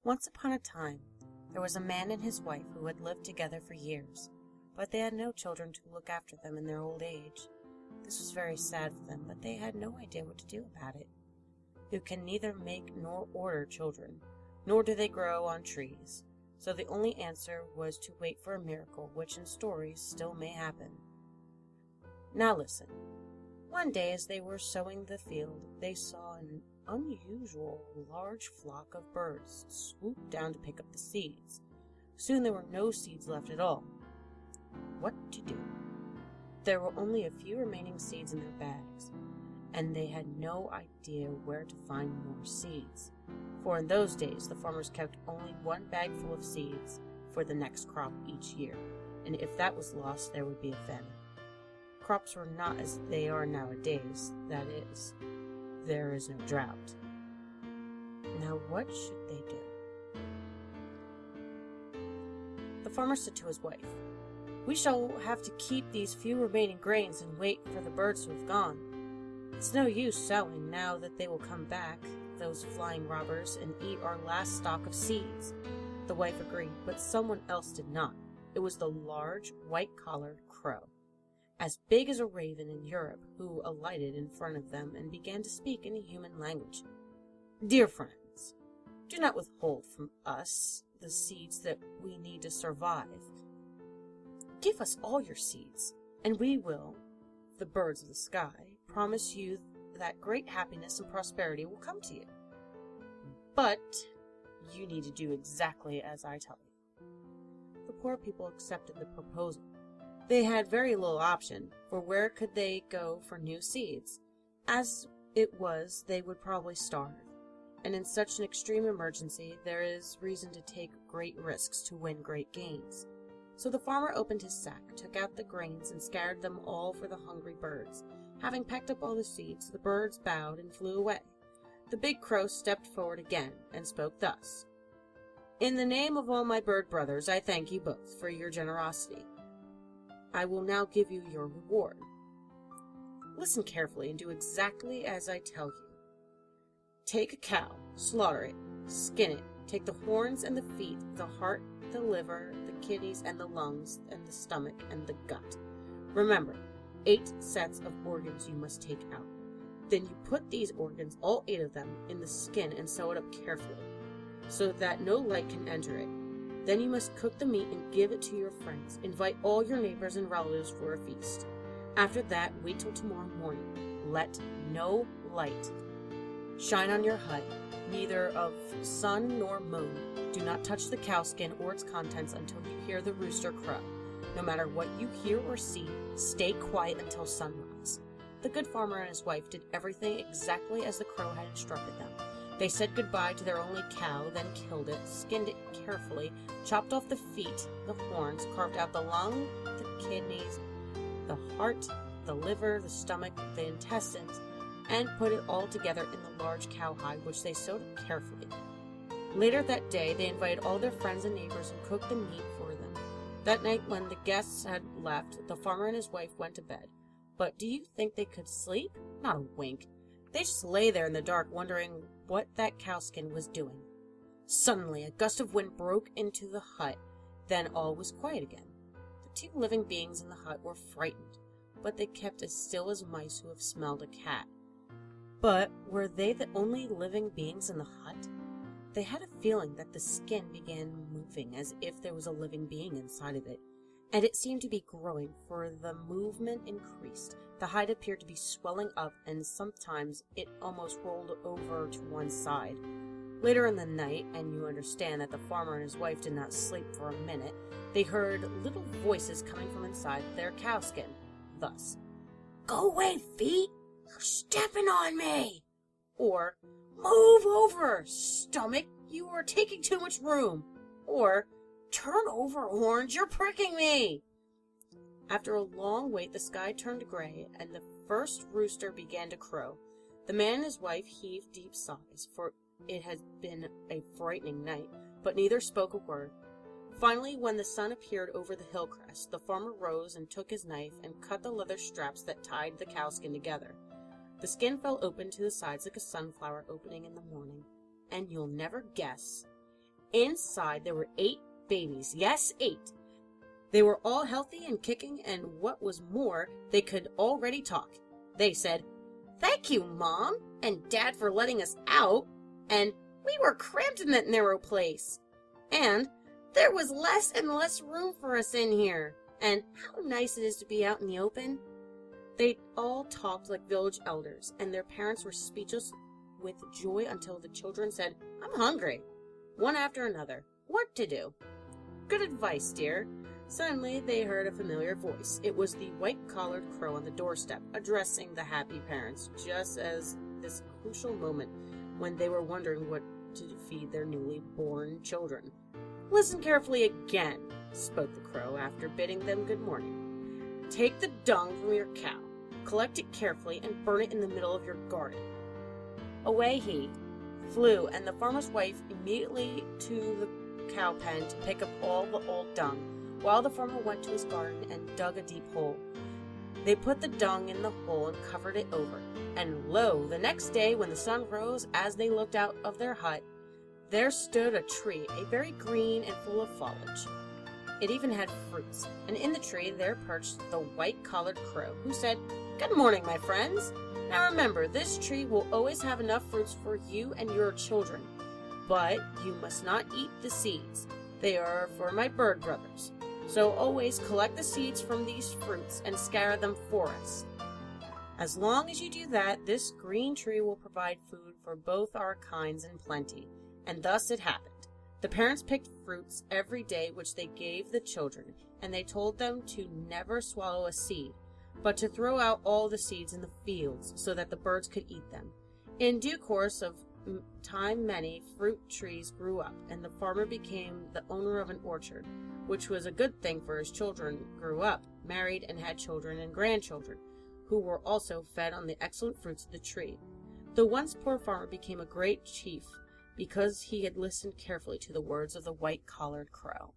Once upon a time, there was a man and his wife who had lived together for years, but they had no children to look after them in their old age. This was very sad for them, but they had no idea what to do about it. You can neither make nor order children, nor do they grow on trees, so the only answer was to wait for a miracle, which in stories still may happen. Now listen. One day as they were sowing the field, they saw an unusual large flock of birds swoop down to pick up the seeds. Soon there were no seeds left at all. What to do? There were only a few remaining seeds in their bags, and they had no idea where to find more seeds. For in those days, the farmers kept only one bag full of seeds for the next crop each year, and if that was lost, there would be a famine. Crops were not as they are nowadays, that is, there is no drought. Now what should they do? The farmer said to his wife, "We shall have to keep these few remaining grains and wait for the birds to have gone. It's no use sowing now that they will come back, those flying robbers, and eat our last stock of seeds." The wife agreed, but someone else did not. It was the large, white-collared crow, as big as a raven in Europe, who alighted in front of them and began to speak in a human language. "Dear friends, do not withhold from us the seeds that we need to survive. Give us all your seeds, and we will, the birds of the sky, promise you that great happiness and prosperity will come to you. But you need to do exactly as I tell you." The poor people accepted the proposal. They had very little option, for where could they go for new seeds? As it was, they would probably starve, and in such an extreme emergency, there is reason to take great risks to win great gains. So the farmer opened his sack, took out the grains, and scattered them all for the hungry birds. Having packed up all the seeds, the birds bowed and flew away. The big crow stepped forward again and spoke thus: "In the name of all my bird brothers, I thank you both for your generosity. I will now give you your reward. Listen carefully and do exactly as I tell you. Take a cow, slaughter it, skin it, take the horns and the feet, the heart, the liver, the kidneys and the lungs, and the stomach and the gut. Remember, 8 sets of organs you must take out. Then you put these organs, all 8 of them, in the skin and sew it up carefully, so that no light can enter it. Then you must cook the meat and give it to your friends. Invite all your neighbors and relatives for a feast. After that, wait till tomorrow morning. Let no light shine on your hut, neither of sun nor moon. Do not touch the cowskin or its contents until you hear the rooster crow. No matter what you hear or see, stay quiet until sunrise." The good farmer and his wife did everything exactly as the crow had instructed them. They said goodbye to their only cow, then killed it, skinned it carefully, chopped off the feet, the horns, carved out the lung, the kidneys, the heart, the liver, the stomach, the intestines, and put it all together in the large cowhide, which they sewed up carefully. Later that day, they invited all their friends and neighbors and cooked the meat for them. That night, when the guests had left, the farmer and his wife went to bed. But do you think they could sleep? Not a wink. They just lay there in the dark, wondering what that cowskin was doing. Suddenly, a gust of wind broke into the hut. Then all was quiet again. The 2 living beings in the hut were frightened, but they kept as still as mice who have smelled a cat. But were they the only living beings in the hut? They had a feeling that the skin began moving as if there was a living being inside of it, and it seemed to be growing, for the movement increased. The hide appeared to be swelling up, and sometimes it almost rolled over to one side. Later in the night, and you understand that the farmer and his wife did not sleep for a minute, they heard little voices coming from inside their cowskin, thus: "Go away, feet! You're stepping on me!" Or, "Move over, stomach! You are taking too much room!" Or, "Turn over, horns! You're pricking me!" After a long wait, the sky turned gray, and the first rooster began to crow. The man and his wife heaved deep sighs, for it had been a frightening night, but neither spoke a word. Finally, when the sun appeared over the hill crest, the farmer rose and took his knife and cut the leather straps that tied the cowskin together. The skin fell open to the sides like a sunflower opening in the morning, and you'll never guess Inside there were 8 babies. Yes, 8. They were all healthy and kicking, and what was more, they could already talk. They said, "Thank you, Mom and Dad, for letting us out," and "We were cramped in that narrow place," and "There was less and less room for us in here," and "How nice it is to be out in the open." They all talked like village elders, and their parents were speechless with joy until the children said, "I'm hungry," one after another. What to do? "Good advice, dear." Suddenly they heard a familiar voice. It was the white-collared crow on the doorstep, addressing the happy parents, just as this crucial moment when they were wondering what to feed their newly born children. "Listen carefully again," spoke the crow after bidding them good morning. "Take the dung from your cow, collect it carefully, and burn it in the middle of your garden." Away he flew, and the farmer's wife immediately to the cow pen to pick up all the old dung, while the farmer went to his garden and dug a deep hole. They put the dung in the hole and covered it over, and lo, the next day when the sun rose, as they looked out of their hut, there stood a tree, a very green and full of foliage. It even had fruits, and in the tree there perched the white-collared crow, who said, "Good morning, my friends. Now remember, this tree will always have enough fruits for you and your children, but you must not eat the seeds. They are for my bird brothers. So always collect the seeds from these fruits and scatter them for us. As long as you do that, this green tree will provide food for both our kinds in plenty." And thus it happened. The parents picked fruits every day which they gave the children, and they told them to never swallow a seed, but to throw out all the seeds in the fields so that the birds could eat them. In due course of time many fruit trees grew up, and the farmer became the owner of an orchard, which was a good thing, for his children grew up, married, and had children and grandchildren, who were also fed on the excellent fruits of the tree. The once poor farmer became a great chief, because he had listened carefully to the words of the white-collared crow.